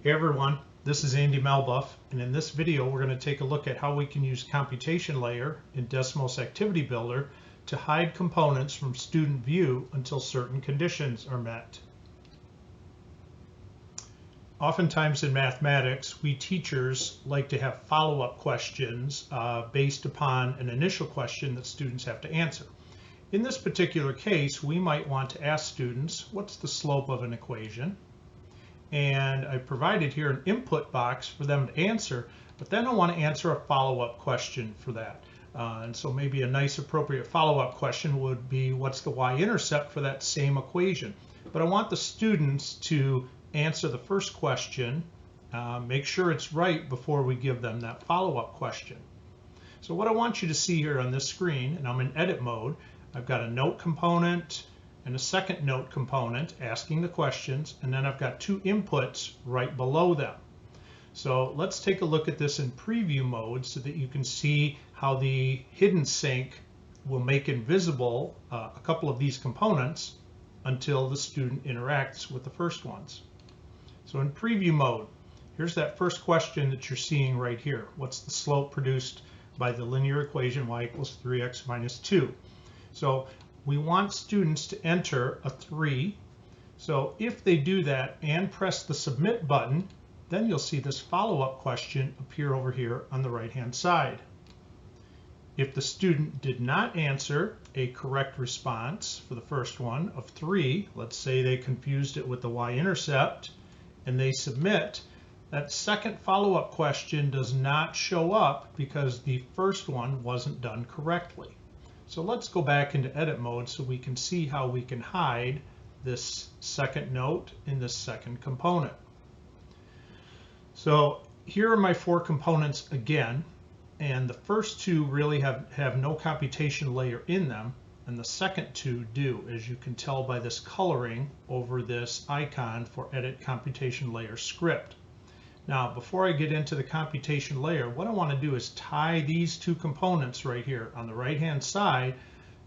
Hey everyone, this is Andy Malbuff, and in this video we're going to take a look at how we can use Computation Layer in Desmos Activity Builder to hide components from student view until certain conditions are met. Oftentimes in mathematics, we teachers like to have follow-up questions based upon an initial question that students have to answer. In this particular case, we might want to ask students, what's the slope of an equation? And I provided here an input box for them to answer, but then I want to answer a follow-up question for that. And so maybe a nice appropriate follow-up question would be, what's the y-intercept for that same equation? But I want the students to answer the first question, make sure it's right before we give them that follow-up question. So what I want you to see here on this screen, and I'm in edit mode, I've got a note component and a second note component asking the questions, and then I've got two inputs right below them. So let's take a look at this in preview mode so that you can see how the hidden sink will make invisible a couple of these components until the student interacts with the first ones. So in preview mode, here's that first question that you're seeing right here. What's the slope produced by the linear equation y equals 3x minus 2? So we want students to enter a 3. So if they do that and press the submit button, then you'll see this follow-up question appear over here on the right-hand side. If the student did not answer a correct response for the first one of 3, let's say they confused it with the y-intercept, and they submit, that second follow-up question does not show up because the first one wasn't done correctly. So let's go back into edit mode so we can see how we can hide this second note in this second component. So here are my four components again, and the first two really have no computation layer in them, and the second two do, as you can tell by this coloring over this icon for Edit Computation Layer script. Now, before I get into the computation layer, what I want to do is tie these two components right here on the right-hand side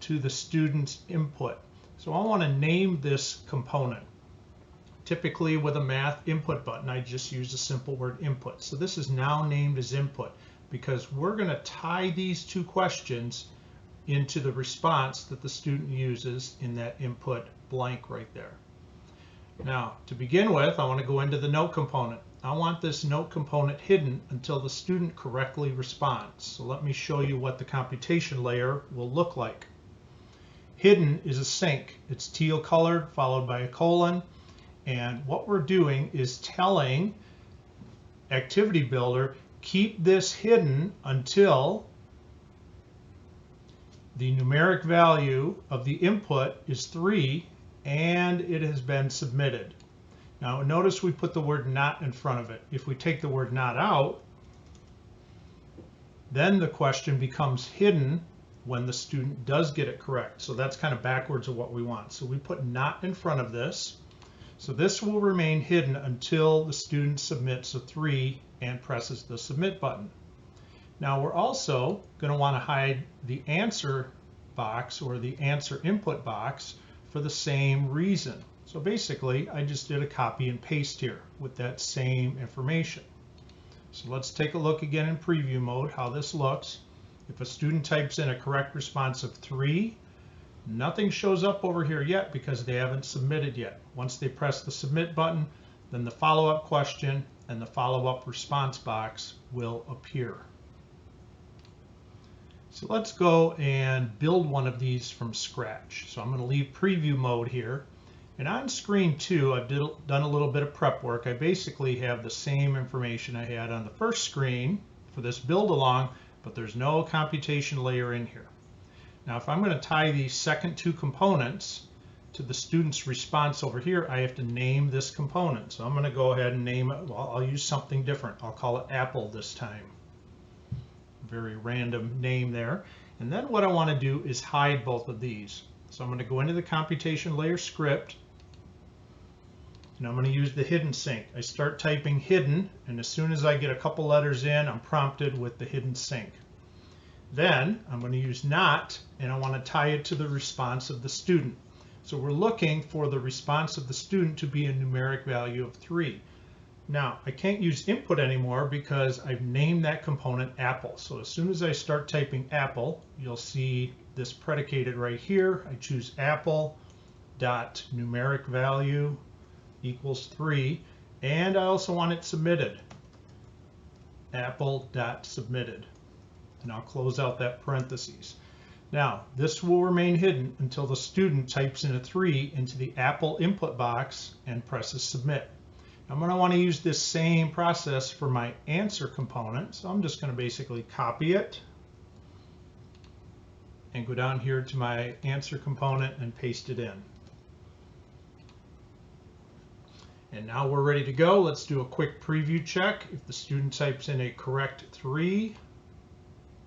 to the student's input. So I want to name this component. Typically with a math input button, I just use a simple word input. So this is now named as input because we're going to tie these two questions into the response that the student uses in that input blank right there. Now, to begin with, I want to go into the note component. I want this note component hidden until the student correctly responds. So let me show you what the computation layer will look like. Hidden is a sink. It's teal colored followed by a colon. And what we're doing is telling Activity Builder, keep this hidden until the numeric value of the input is 3 and it has been submitted. Now notice we put the word not in front of it. If we take the word not out, then the question becomes hidden when the student does get it correct. So that's kind of backwards of what we want. So we put not in front of this. So this will remain hidden until the student submits a 3 and presses the submit button. Now we're also going to want to hide the answer box or the answer input box for the same reason. So basically, I just did a copy and paste here with that same information. So let's take a look again in preview mode how this looks. If a student types in a correct response of 3, nothing shows up over here yet because they haven't submitted yet. Once they press the submit button, then the follow-up question and the follow-up response box will appear. So let's go and build one of these from scratch. So I'm going to leave preview mode here. And on screen 2, I've done a little bit of prep work. I basically have the same information I had on the first screen for this build along, but there's no computation layer in here. Now, if I'm going to tie these second two components to the student's response over here, I have to name this component. So I'm going to go ahead and name it. Well, I'll use something different. I'll call it Apple this time. Very random name there. And then what I want to do is hide both of these. So I'm going to go into the computation layer script, and I'm going to use the hidden sink. I start typing hidden, and as soon as I get a couple letters in, I'm prompted with the hidden sink. Then I'm going to use not, and I want to tie it to the response of the student. So we're looking for the response of the student to be a numeric value of 3. Now, I can't use input anymore because I've named that component Apple. So as soon as I start typing Apple, you'll see this predicated right here. I choose Apple dot numeric value equals 3, and I also want it submitted. Apple dot submitted. And I'll close out that parentheses. Now, this will remain hidden until the student types in a 3 into the Apple input box and presses submit. I'm going to want to use this same process for my answer component, so I'm just going to basically copy it and go down here to my answer component and paste it in. And now we're ready to go. Let's do a quick preview check. If the student types in a correct 3,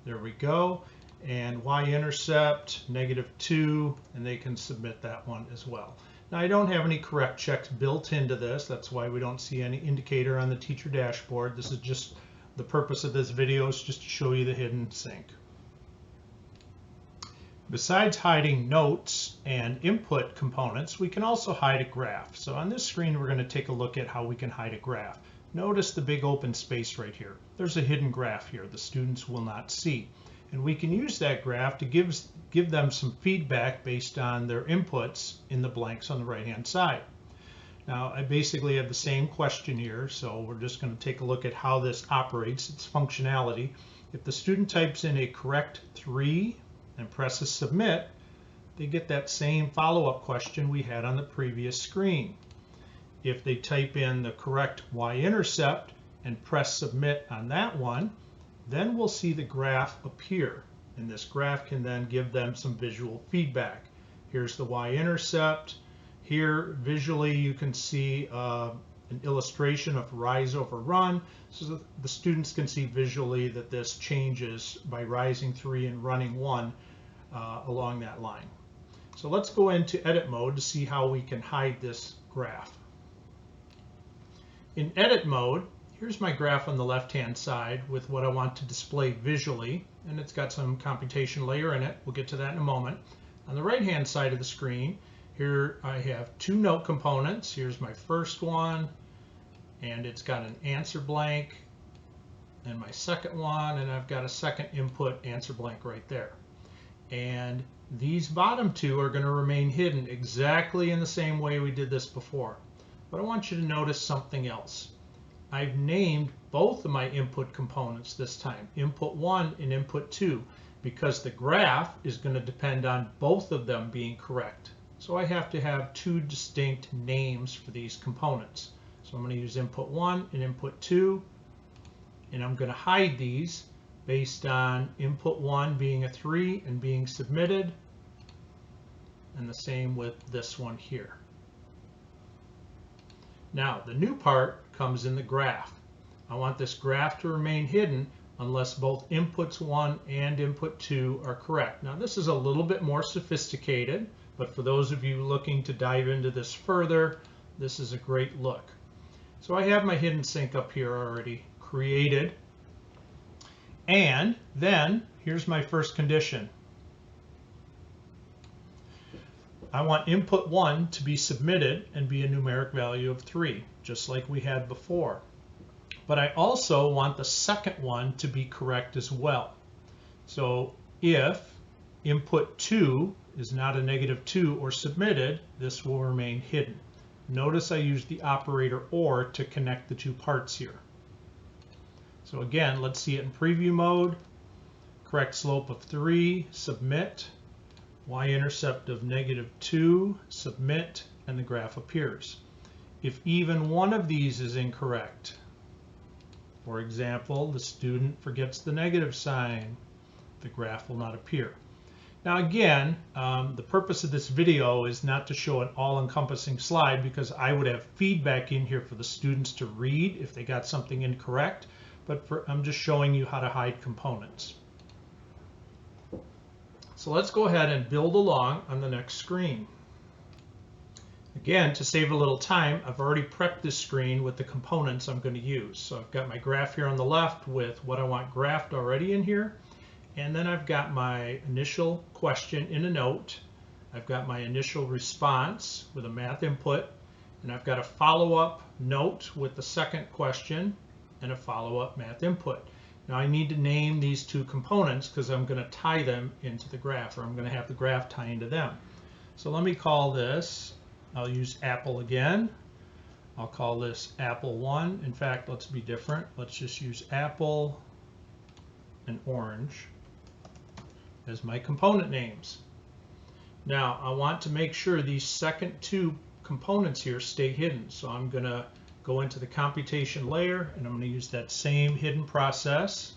there we go, and y-intercept -2, and they can submit that one as well. Now, I don't have any correct checks built into this. That's why we don't see any indicator on the teacher dashboard. This is just the purpose of this video is just to show you the hidden sync. Besides hiding notes and input components, we can also hide a graph. So on this screen, we're going to take a look at how we can hide a graph. Notice the big open space right here. There's a hidden graph here the students will not see. And we can use that graph to give them some feedback based on their inputs in the blanks on the right-hand side. Now, I basically have the same question here, so we're just going to take a look at how this operates, its functionality. If the student types in a correct 3 and presses submit, they get that same follow-up question we had on the previous screen. If they type in the correct y-intercept and press submit on that one, then we'll see the graph appear, and this graph can then give them some visual feedback. Here's the y-intercept. Here, visually, you can see an illustration of rise over run, so the students can see visually that this changes by rising 3 and running 1 along that line. So let's go into edit mode to see how we can hide this graph. In edit mode, here's my graph on the left-hand side with what I want to display visually, and it's got some computation layer in it. We'll get to that in a moment. On the right-hand side of the screen, here I have 2 note components. Here's my first one, and it's got an answer blank, and my second one, and I've got a second input answer blank right there. And these bottom 2 are going to remain hidden exactly in the same way we did this before. But I want you to notice something else. I've named both of my input components this time, input 1 and input 2, because the graph is going to depend on both of them being correct. So I have to have 2 distinct names for these components. So I'm going to use input 1 and input 2, and I'm going to hide these based on input 1 being a 3 and being submitted, and the same with this one here. Now, the new part comes in the graph. I want this graph to remain hidden unless both inputs 1 and input 2 are correct. Now, this is a little bit more sophisticated, but for those of you looking to dive into this further, this is a great look. So I have my hidden sync up here already created. And then here's my first condition. I want input 1 to be submitted and be a numeric value of 3, just like we had before. But I also want the second one to be correct as well. So if input 2 is not a -2 or submitted, this will remain hidden. Notice I used the operator OR to connect the 2 parts here. So again, let's see it in preview mode. Correct slope of 3, submit. Y-intercept of -2, submit, and the graph appears. If even one of these is incorrect, for example, the student forgets the negative sign, the graph will not appear. Now again, the purpose of this video is not to show an all-encompassing slide because I would have feedback in here for the students to read if they got something incorrect, but I'm just showing you how to hide components. So let's go ahead and build along on the next screen. Again, to save a little time, I've already prepped this screen with the components I'm going to use. So I've got my graph here on the left with what I want graphed already in here. And then I've got my initial question in a note. I've got my initial response with a math input. And I've got a follow-up note with the second question and a follow-up math input. Now I need to name these two components because I'm going to tie them into the graph, or I'm going to have the graph tie into them. So let me call this, I'll use apple again. I'll call this apple 1. In fact, let's be different. Let's just use apple and orange as my component names. Now I want to make sure these second two components here stay hidden. So I'm going to go into the computation layer and I'm going to use that same hidden process.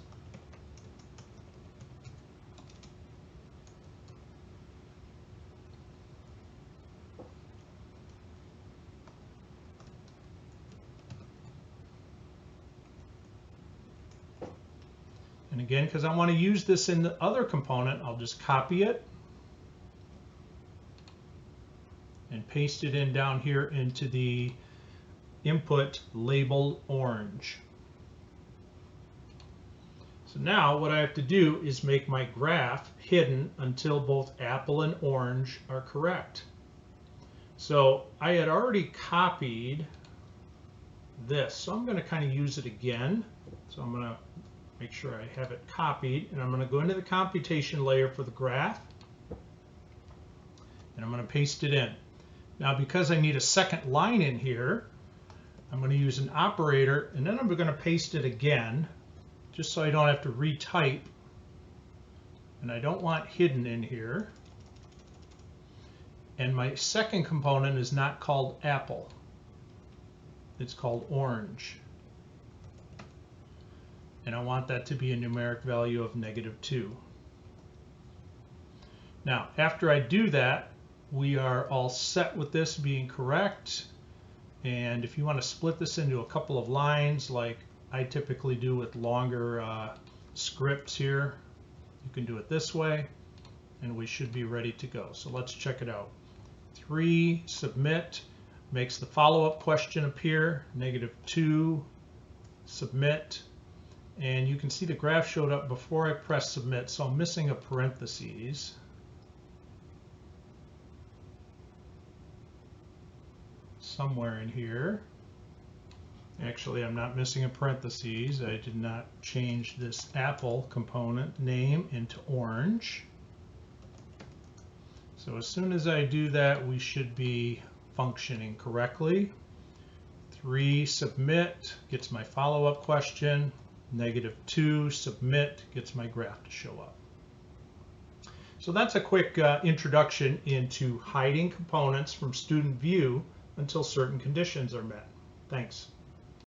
And again, because I want to use this in the other component, I'll just copy it and paste it in down here into the input labeled orange. So now what I have to do is make my graph hidden until both apple and orange are correct. So I had already copied this, so I'm going to kind of use it again. So I'm going to make sure I have it copied, and I'm going to go into the computation layer for the graph, and I'm going to paste it in. Now because I need a second line in here, I'm going to use an operator, and then I'm going to paste it again, just so I don't have to retype, and I don't want hidden in here. And my second component is not called apple, it's called orange. And I want that to be a numeric value of -2. Now, after I do that, we are all set with this being correct. And if you want to split this into a couple of lines, like I typically do with longer scripts here, you can do it this way, and we should be ready to go. So let's check it out. 3, submit, makes the follow-up question appear. -2, submit. And you can see the graph showed up before I pressed submit, so I'm missing a parentheses. Somewhere in here. Actually, I'm not missing a parentheses. I did not change this apple component name into orange. So as soon as I do that, we should be functioning correctly. 3, submit, gets my follow-up question. -2, submit, gets my graph to show up. So that's a quick introduction into hiding components from student view until certain conditions are met. Thanks.